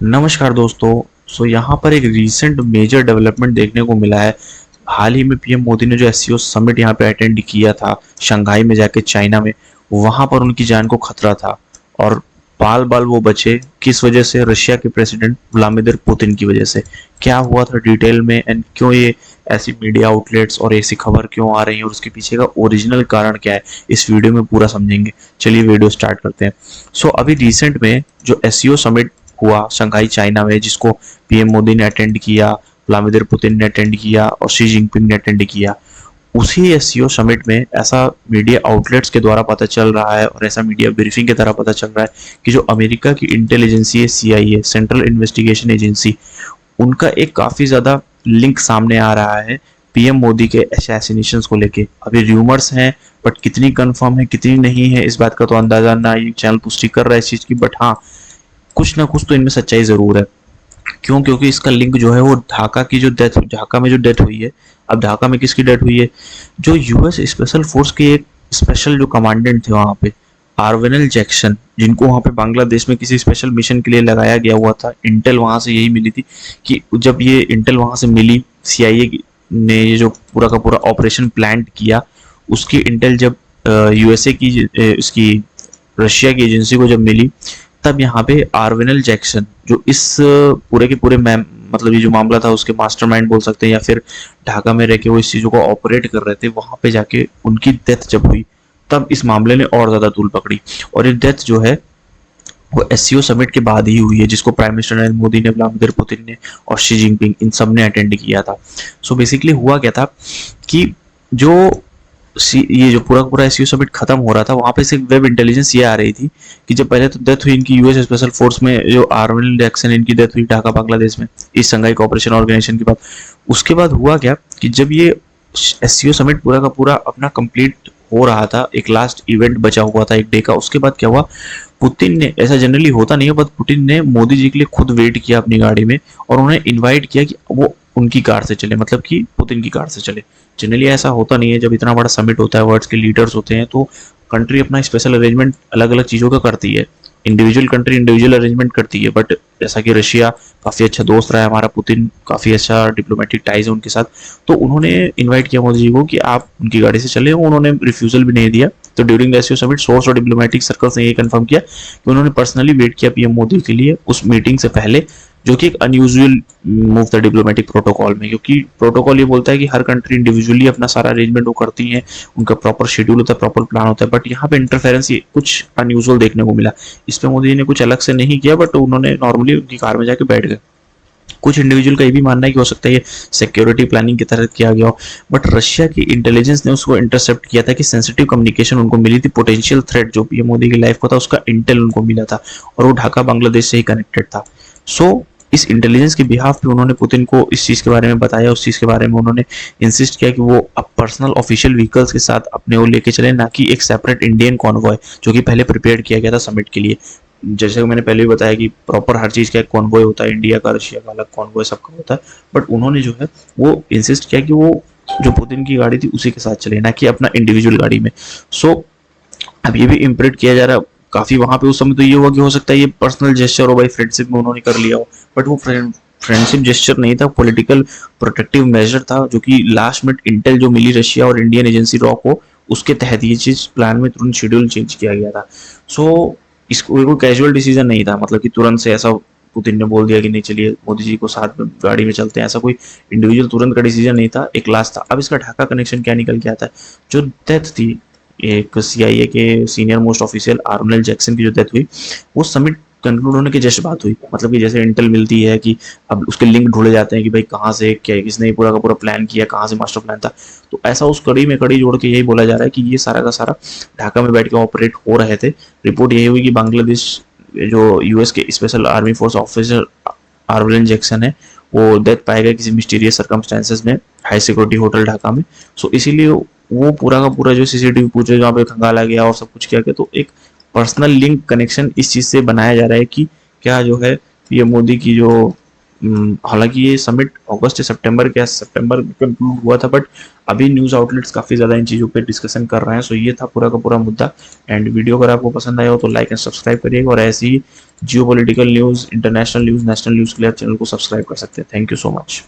नमस्कार दोस्तों। यहाँ पर एक रीसेंट मेजर डेवलपमेंट देखने को मिला है। हाल ही में पीएम मोदी ने जो एससीओ समिट यहाँ पे अटेंड किया था शंघाई में जाके चाइना में, वहां पर उनकी जान को खतरा था। और बाल बाल वो बचे किस वजह से? रशिया के प्रेसिडेंट व्लादिमीर पुतिन की वजह से। क्या हुआ था डिटेल में एंड क्यों ये ऐसी मीडिया आउटलेट्स और ऐसी खबर क्यों आ रही है और उसके पीछे का ओरिजिनल कारण क्या है, इस वीडियो में पूरा समझेंगे। चलिए वीडियो स्टार्ट करते हैं। अभी रिसेंट में जो एससीओ समिट हुआ शंघाई चाइना में, जिसको पीएम मोदी ने अटेंड किया, व्लादिमीर पुतिन ने अटेंड किया और शी जिनपिंग ने अटेंड किया, उसी एससीओ समिट में ऐसा मीडिया आउटलेट्स के द्वारा पता चल रहा है और ऐसा मीडिया ब्रीफिंग की तरह पता चल रहा है कि जो अमेरिका की इंटेलिजेंसी है, सीआईए, सेंट्रल इन्वेस्टिगेशन एजेंसी, उनका एक काफी ज्यादा लिंक सामने आ रहा है पीएम मोदी के असैसिनेशन को लेके। अभी र्यूमर्स हैं, बट कितनी कंफर्म है कितनी नहीं है इस बात का तो अंदाजा ना ये चैनल पुष्टि कर रहा है इस चीज की, बट हाँ, कुछ ना कुछ तो इनमें सच्चाई जरूर है। क्यों? क्योंकि इसका लिंक जो है वो ढाका में जो डेथ हुई है। अब ढाका में किसकी डेथ हुई है? जो यूएस स्पेशल फोर्स के एक स्पेशल जो कमांडेंट थे वहां पे, आर्वेनल जैक्सन, जिनको वहां पे बांग्लादेश में किसी स्पेशल मिशन के लिए लगाया गया हुआ था। इंटेल वहां से यही मिली थी कि जब ये इंटेल वहां से मिली, सीआईए ने ये जो पूरा का पूरा ऑपरेशन प्लान किया, उसकी इंटेल जब यूएसए की इसकी रशिया की एजेंसी को जब मिली, तब यहाँ पे आर्वेनल जैक्सन, जो इस पूरे के पूरे मतलब ये जो मामला था उसके मास्टरमाइंड बोल सकते हैं, या फिर ढाका में रह के वो इस चीजों को ऑपरेट कर रहे थे, वहां पे जाके उनकी डेथ जब हुई, तब इस मामले ने और ज्यादा तूल पकड़ी। और ये डेथ जो है वो एससीओ समिट के बाद ही हुई है, जिसको प्राइम मिनिस्टर नरेंद्र मोदी ने, व्लादिमीर पुतिन ने और शी जिनपिंग, इन सब ने अटेंड किया था। बेसिकली हुआ क्या था कि जो ये जो पूरा पूरा एससीओ समिट खत्म हो रहा था, वहां पे से वेब इंटेलिजेंस ये आ रही थी कि जब पहले तो डेथ हुई इनकी यूएस स्पेशल फोर्स में, जो आर्वेल जैक्सन, इनकी डेथ हुई ढाका बांग्लादेश में इस संघाई कोऑपरेशन ऑर्गेनाइजेशन के बाद। उसके बाद हुआ क्या कि जब ये एससीओ समिट पूरा का पूरा अपना कंप्लीट हो रहा था, एक लास्ट इवेंट बचा हुआ था एक डे का, उसके बाद क्या हुआ, पुतिन ने, ऐसा जनरली होता नहीं है, बट पुतिन ने मोदी जी के लिए खुद वेट किया अपनी गाड़ी में और उन्हें इन्वाइट किया कि वो उनकी कार से चले, मतलब कि पुतिन की कार से चले। जनरली ऐसा होता नहीं है, जब इतना बड़ा समिट होता है, वर्ल्ड के लीडर्स होते हैं, तो कंट्री अपना स्पेशल अरेंजमेंट अलग अलग चीजों का करती है, इंडिविजुअल कंट्री इंडिविजुअल अरेंजमेंट करती है। बट जैसा कि रशिया काफी अच्छा दोस्त रहा है हमारा, पुतिन काफी अच्छा डिप्लोमेटिक टाइज है उनके साथ, तो उन्होंने इन्वाइट किया मोदी जी को कि आप उनकी गाड़ी से चले, उन्होंने रिफ्यूजल भी नहीं दिया। तो during the SCO summit source और डिप्लोमेटिक सर्कल्स ने ये कंफर्म किया कि उन्होंने पर्सनली वेट किया पीएम मोदी के लिए उस मीटिंग से पहले, जो कि एक अनयूजुअल मूव था डिप्लोमेटिक प्रोटोकॉल में, क्योंकि प्रोटोकॉल ये बोलता है कि हर कंट्री इंडिविजुअली अपना सारा अरेंजमेंट वो करती है, उनका प्रॉपर शेड्यूल होता है, प्रॉपर प्लान होता है। बट यहाँ पे इंटरफेरेंस कुछ अनयूजुअल देखने को मिला। इस पे मोदी जी ने कुछ अलग से नहीं किया, बट उन्होंने नॉर्मली उनकी कार में जाके बैठ गए। कुछ इंडिविजुअल का ये भी मानना है कि हो सकता है ये सिक्योरिटी प्लानिंग की तरह किया गया हो, बट रशिया की इंटेलिजेंस ने उसको इंटरसेप्ट किया था कि सेंसिटिव कम्युनिकेशन उनको मिली थी, पोटेंशियल थ्रेट जो पीएम मोदी की लाइफ को था उसका इंटेल उनको मिला था, और वो ढाका बांग्लादेश से ही कनेक्टेड था। इस इंटेलिजेंस के बिहाफ पे उन्होंने पुतिन को इस चीज के बारे में बताया, उस चीज के बारे में उन्होंने इंसिस्ट किया कि वो अब पर्सनल ऑफिशियल व्हीकल्स के साथ अपने वो लेके चले, ना कि एक सेपरेट इंडियन कॉन्वॉय जो कि पहले प्रिपेयर किया गया था समिट के लिए। जैसे मैंने पहले भी बताया कि प्रॉपर हर चीज का एक कॉन्वॉय होता है, इंडिया का, रशिया का अलग कॉन्वॉय सबका होता है, बट उन्होंने जो है वो इंसिस्ट किया कि वो जो पुतिन की गाड़ी थी उसी के साथ चले, ना कि अपना इंडिविजुअल गाड़ी में। अब ये भी इम्प्रेट किया जा रहा है काफी वहां पे उस समय, तो ये हुआ कि हो सकता है ये पर्सनल जेस्चर हो भाई, फ्रेंडशिप में उन्होंने कर लिया हो, बट वो फ्रेंडशिप जेस्चर नहीं था, पॉलिटिकल प्रोटेक्टिव मेजर था, जो कि लास्ट मिनट इंटेल जो मिली रशिया और इंडियन एजेंसी रॉ को, उसके तहत ये चीज प्लान में तुरंत शेड्यूल चेंज किया गया था। इसको कोई कैजुअल डिसीजन नहीं था, मतलब कि तुरंत से ऐसा पुतिन ने बोल दिया कि नहीं चलिए मोदी जी को साथ में गाड़ी में चलते हैं, ऐसा कोई इंडिविजुअल तुरंत का डिसीजन नहीं था, एक लास्ट था। अब इसका ढाका कनेक्शन क्या निकल के आता है? जो डेथ थी एक सीआईए के सीनियर मोस्ट ऑफिशियल आर्वेल जैक्सन की जो डेथ हुई, वो समिट कंक्लूड होने के जस्ट बात हुई, मतलब कि जैसे इंटेल मिलती है कि अब उसके लिंक ढूंढे जाते हैं कि भाई कहाँ से क्या, किसने पूरा का पूरा प्लान किया, कहाँ से मास्टर प्लान था, तो ऐसा उस कड़ी में कड़ी जोड़ के यही बोला जा रहा है कि ये सारा का सारा ढाका में बैठ के ऑपरेट हो रहे थे। रिपोर्ट यही हुई कि बांग्लादेश जो यूएस के special army force officer Arvel Jackson है, वो डेथ पाया गया किसी मिस्टीरियस सर्कमस्टेंसेस में हाई सिक्योरिटी होटल ढाका में। इसीलिए वो पूरा का पूरा जो सीसीटीवी पूछे जहाँ पे खंगाला गया और सब कुछ किया गया, तो एक पर्सनल लिंक कनेक्शन इस चीज से बनाया जा रहा है कि क्या जो है पीएम मोदी की जो हालांकि ये समिट अगस्त या सितंबर में कंक्लूड हुआ था, बट अभी न्यूज़ आउटलेट्स काफ़ी ज़्यादा इन चीज़ों पे डिस्कशन कर रहे हैं। सो ये था पूरा का पूरा मुद्दा। एंड वीडियो अगर आपको पसंद आया हो तो लाइक एंड सब्सक्राइब करिएगा, और ऐसी ही geopolitical news, international news, national news के लिए आप चैनल को सब्सक्राइब कर सकते हैं। Thank you so much.